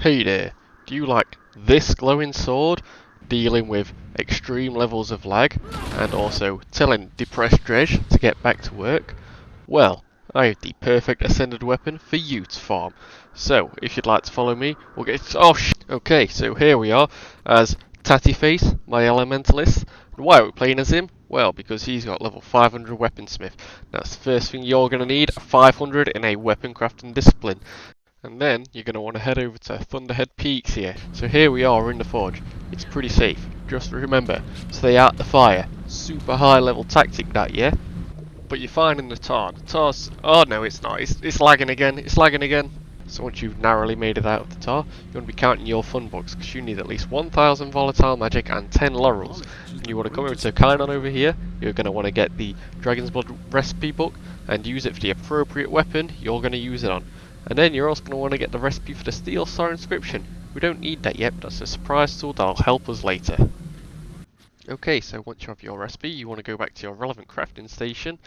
Hey there, do you like this glowing sword, dealing with extreme levels of lag, and also telling depressed Dredge to get back to work? Well, I have the perfect ascended weapon for you to farm. So, if you'd like to follow me, we'll get... Okay, so here we are, as Tattyface, my elementalist. And why are we playing as him? Well, because he's got level 500 weaponsmith. That's the first thing you're going to need, 500 in a weapon crafting discipline. And then you're going to want to head over to Thunderhead Peaks here. So here we are in the forge. It's pretty safe. Just remember, stay out the fire. Super high level tactic that, yeah? But you're finding the tar. The tar's... Oh no, it's not. It's lagging again. It's lagging again. So once you've narrowly made it out of the tar, you want to be counting your fun bucks, because you need at least 1,000 volatile magic and 10 laurels. And you want to come over to Kainon over here. You're going to want to get the Dragonsblood recipe book and use it for the appropriate weapon you're going to use it on. And then you're also going to want to get the recipe for the Steel Star inscription. We don't need that yet, but that's a surprise tool that'll help us later. Okay, so once you have your recipe, you want to go back to your relevant crafting station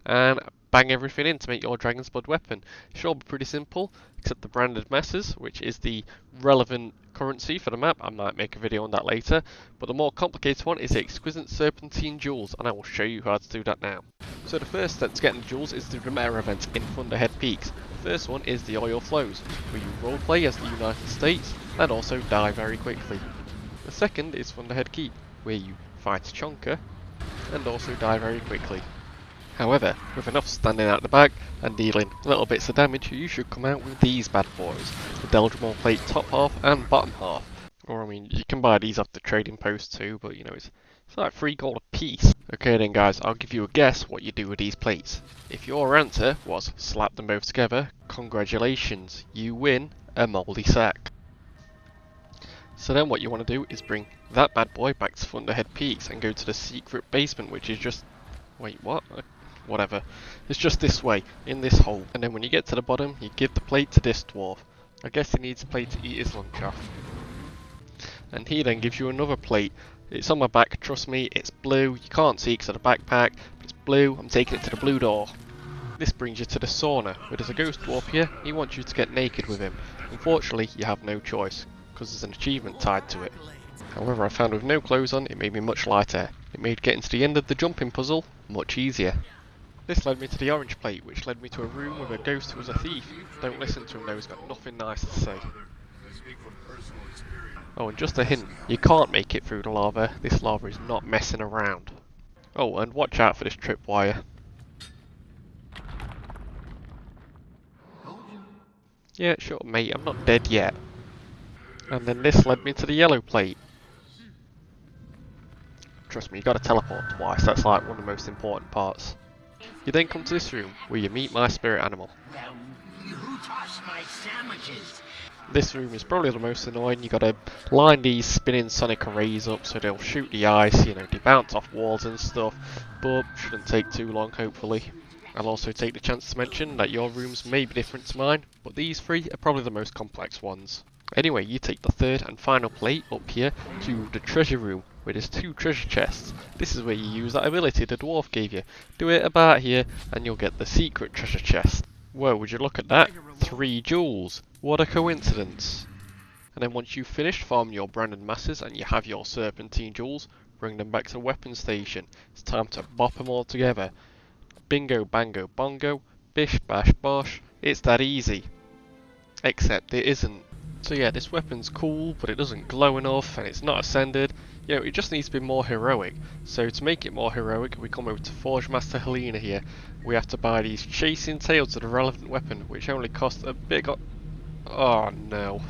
and bang everything in to make your Dragon's Blood weapon. It should all be pretty simple, except the branded masses, which is the relevant currency for the map. I might make a video on that later, but the more complicated one is the Exquisite Serpentine Jules, and I will show you how to do that now. So the first step to getting the Jules is through the meta events in Thunderhead Peaks. The first one is the Oil Flows, where you roleplay as the United States and also die very quickly. The second is Thunderhead Keep, where you fight Chonka and also die very quickly. However, with enough standing out the back and dealing little bits of damage, you should come out with these bad boys, the Deldramal Plate top half and bottom half. Or I mean, you can buy these off the trading post too, but you know, it's like 3 gold a piece. Okay then guys, I'll give you a guess what you do with these plates. If your answer was slap them both together, congratulations, you win a mouldy sack. So then what you want to do is bring that bad boy back to Thunderhead Peaks and go to the secret basement, which is just... Wait, what? Whatever. It's just this way, in this hole. And then when you get to the bottom, you give the plate to this dwarf. I guess he needs a plate to eat his lunch off. And he then gives you another plate. It's on my back, trust me, it's blue. You can't see because of the backpack. It's blue, I'm taking it to the blue door. This brings you to the sauna, where there's a ghost dwarf here. He wants you to get naked with him. Unfortunately, you have no choice, because there's an achievement tied to it. However, I found with no clothes on, it made me much lighter. It made getting to the end of the jumping puzzle much easier. This led me to the orange plate, which led me to a room with a ghost who was a thief. Don't listen to him though, he's got nothing nice to say. Oh, and just a hint, you can't make it through the lava. This lava is not messing around. Oh, and watch out for this tripwire. Yeah, sure mate, I'm not dead yet. And then this led me to the yellow plate. Trust me, you gotta teleport twice, that's like one of the most important parts. You then come to this room, where you meet my spirit animal. Well, who tossed my sandwiches? This room is probably the most annoying. You gotta line these spinning sonic arrays up so they'll shoot the ice, you know, they bounce off walls and stuff, but shouldn't take too long hopefully. I'll also take the chance to mention that your rooms may be different to mine, but these 3 are probably the most complex ones. Anyway, you take the third and final plate up here to the treasure room, where there's 2 treasure chests. This is where you use that ability the dwarf gave you. Do it about here and you'll get the secret treasure chest. Whoa, would you look at that? 3 jewels. What a coincidence. And then once you've finished farming your branded masses and you have your serpentine jewels, bring them back to the weapon station. It's time to bop them all together. Bingo, bango, bongo, bish, bash, bosh. It's that easy. Except it isn't. So yeah, this weapon's cool, but it doesn't glow enough, and it's not ascended. You know, it just needs to be more heroic. So to make it more heroic, we come over to Forge Master Helena here. We have to buy these chasing tails of the relevant weapon, which only cost a big... Oh no.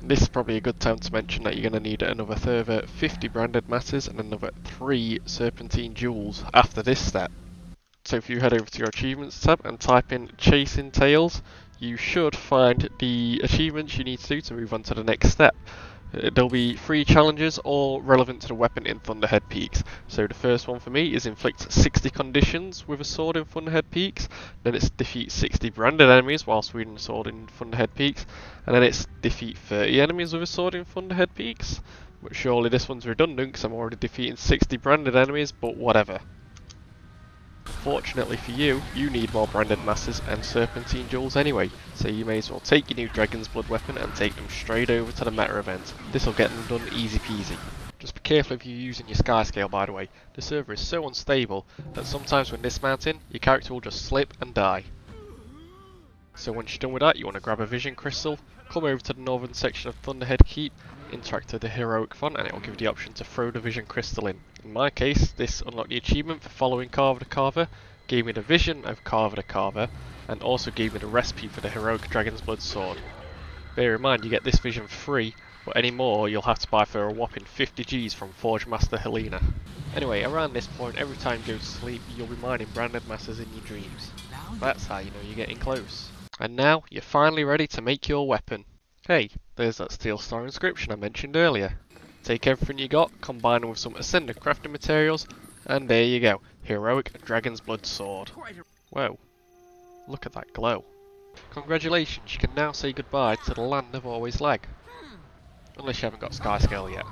This is probably a good time to mention that you're going to need another further 50 branded masses and another 3 serpentine jewels after this step. So if you head over to your achievements tab and type in chasing tails, you should find the achievements you need to do to move on to the next step. There'll be 3 challenges, all relevant to the weapon in Thunderhead Peaks. So the first one for me is inflict 60 conditions with a sword in Thunderhead Peaks, then it's defeat 60 branded enemies whilst wielding a sword in Thunderhead Peaks, and then it's defeat 30 enemies with a sword in Thunderhead Peaks. But surely this one's redundant because I'm already defeating 60 branded enemies, but whatever. Fortunately for you, you need more branded masses and Serpentine Jules anyway, so you may as well take your new Dragonsblood weapon and take them straight over to the meta event. This'll get them done easy peasy. Just be careful if you're using your sky scale, by the way. The server is so unstable that sometimes when dismounting, your character will just slip and die. So once you're done with that, you want to grab a vision crystal, come over to the northern section of Thunderhead Keep, interact with the heroic font, and it will give you the option to throw the vision crystal in. In my case, this unlocked the achievement for following Carver the Carver, gave me the vision of Carver the Carver, and also gave me the recipe for the heroic Dragonsblood sword. Bear in mind you get this vision free, but any more you'll have to buy for a whopping 50 Gs from Forge Master Helena. Anyway, around this point, every time you go to sleep, you'll be mining branded masters in your dreams. That's how you know you're getting close. And now, you're finally ready to make your weapon. Hey, there's that steel star inscription I mentioned earlier. Take everything you got, combine it with some ascended crafting materials, and there you go, heroic Dragonsblood sword. Whoa, look at that glow. Congratulations, you can now say goodbye to the land of always lag. Unless you haven't got sky scale yet.